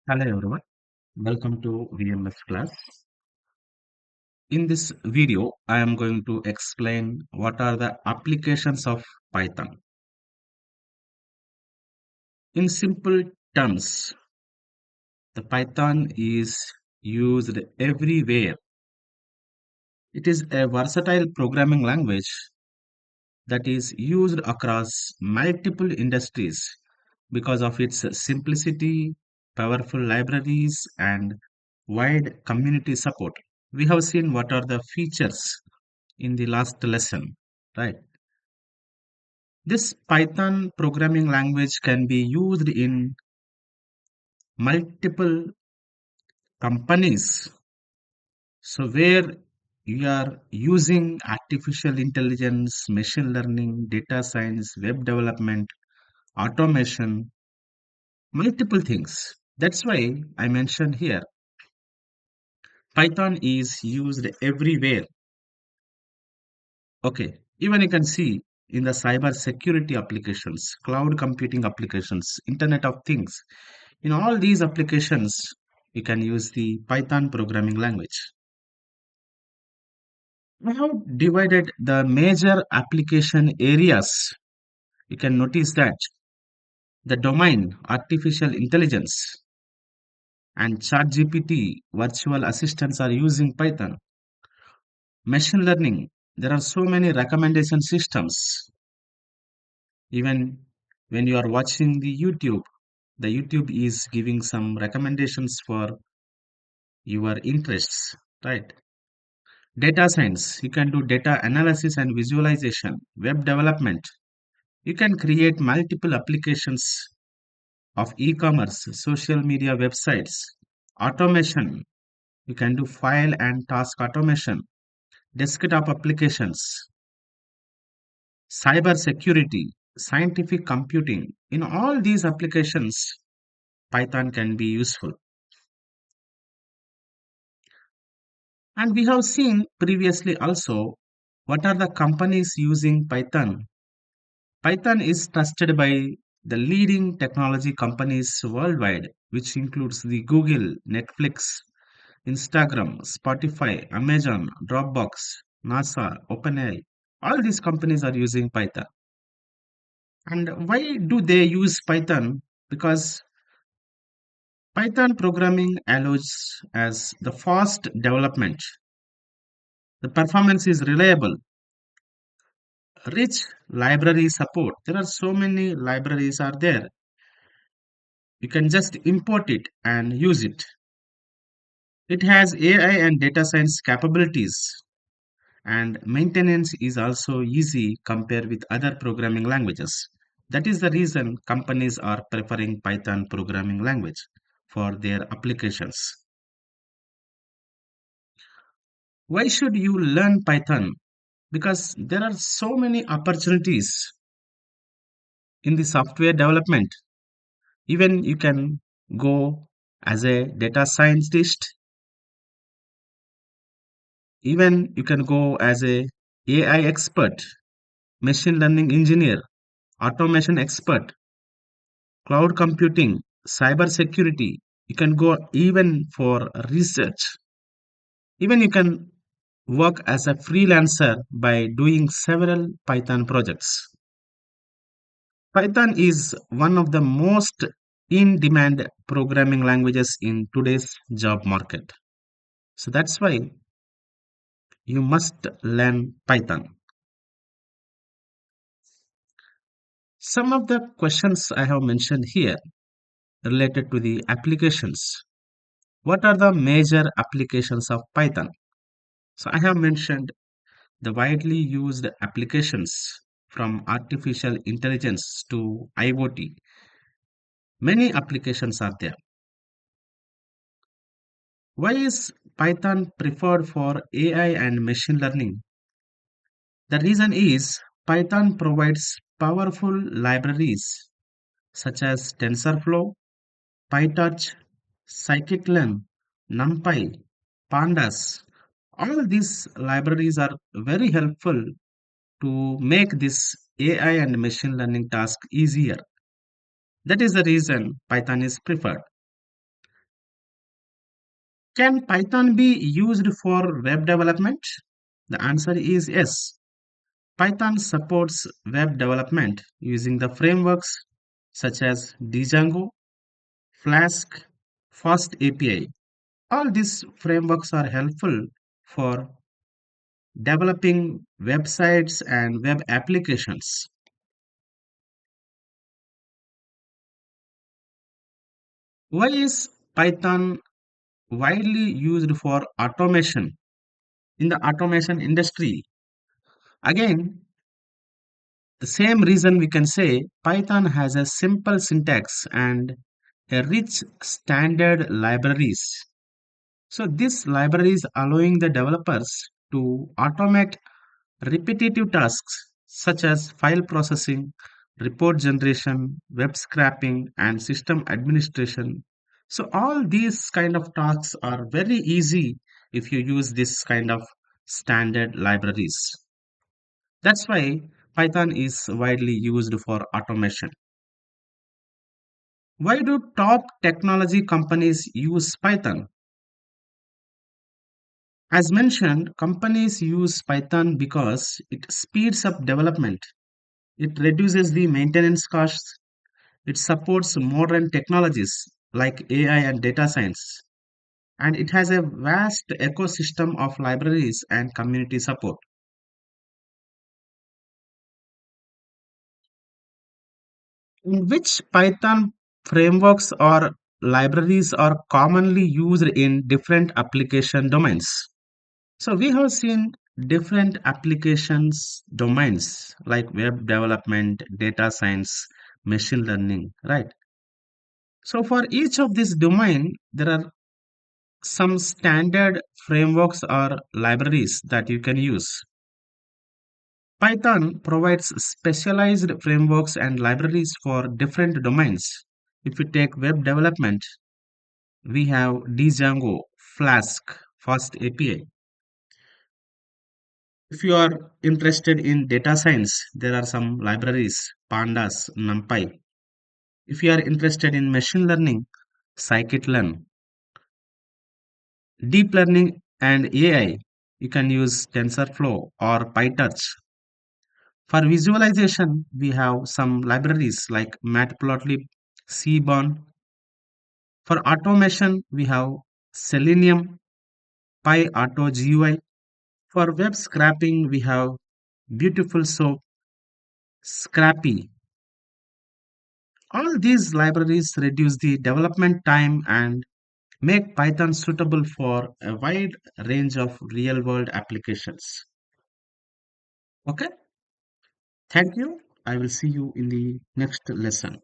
Hello everyone, welcome to VMS class. In this video, I am going to explain what are the applications of Python. In simple terms, the Python is used everywhere. It is a versatile programming language that is used across multiple industries because of its simplicity, powerful libraries, and wide community support. We have seen what are the features in the last lesson, right? This Python programming language can be used in multiple companies. So, where you are using artificial intelligence, machine learning, data science, web development, automation, multiple things. That's why I mentioned here Python is used everywhere. Okay, even you can see in the cyber security applications, cloud computing applications, Internet of Things. In all these applications, you can use the Python programming language. I have divided the major application areas. You can notice that the domain, artificial intelligence, and ChatGPT virtual assistants are using Python. Machine learning, there are so many recommendation systems. Even when you are watching the YouTube is giving some recommendations for your interests, right? Data science, you can do data analysis and visualization. Web development, you can create multiple applications of e-commerce, social media websites. Automation, you can do file and task automation. Desktop applications, cyber security, scientific computing. In all these applications, Python can be useful. And we have seen previously also what are the companies using Python. Python is trusted by the leading technology companies worldwide, which includes the Google, Netflix, Instagram, Spotify, Amazon, Dropbox, NASA, OpenAI. All these companies are using Python. And why do they use Python? Because Python programming allows as the fast development. The performance is reliable, rich library support. There are so many libraries are there. You can just import it and use it. It has AI and data science capabilities, and maintenance is also easy compared with other programming languages. That is the reason companies are preferring Python programming language for their applications. Why should you learn Python? Because there are so many opportunities in the software development. Even you can go as a data scientist, even you can go as a AI expert, machine learning engineer, automation expert, cloud computing, cyber security. You can go even for research. Even you can work as a freelancer by doing several Python projects. Python is one of the most in demand programming languages in today's job market. So that's why you must learn Python. Some of the questions I have mentioned here related to the applications. What are the major applications of Python? So I have mentioned the widely used applications from artificial intelligence to IoT. Many applications are there. Why is Python preferred for AI and machine learning? The reason is Python provides powerful libraries such as TensorFlow, PyTorch, scikit-learn, NumPy, Pandas. All these libraries are very helpful to make this AI and machine learning task easier. That is the reason Python is preferred. Can Python be used for web development? The answer is yes. Python supports web development using the frameworks such as Django, Flask, Fast API. All these frameworks are helpful for developing websites and web applications. Why is Python widely used for automation in the automation industry? Again, the same reason we can say Python has a simple syntax and a rich standard libraries. So these libraries allowing the developers to automate repetitive tasks such as file processing, report generation, web scraping, and system administration. So all these kind of tasks are very easy if you use this kind of standard libraries. That's why Python is widely used for automation. Why do top technology companies use Python? As mentioned, companies use Python because it speeds up development. It reduces the maintenance costs. It supports modern technologies like AI and data science. And it has a vast ecosystem of libraries and community support. In which Python frameworks or libraries are commonly used in different application domains? So we have seen different applications domains like web development, data science, machine learning, right? So for each of this domain, there are some standard frameworks or libraries that you can use. Python provides specialized frameworks and libraries for different domains. If you take web development, we have Django, Flask, Fast API. If you are interested in data science, there are some libraries, Pandas, NumPy. If you are interested in machine learning, scikit-learn. Deep learning and AI, you can use TensorFlow or PyTorch. For visualization, we have some libraries like Matplotlib, Seaborn. For automation, we have Selenium, PyAutoGUI. For web scraping, we have Beautiful Soap, Scrappy. All these libraries reduce the development time and make Python suitable for a wide range of real world applications. Okay, thank you. I will see you in the next lesson.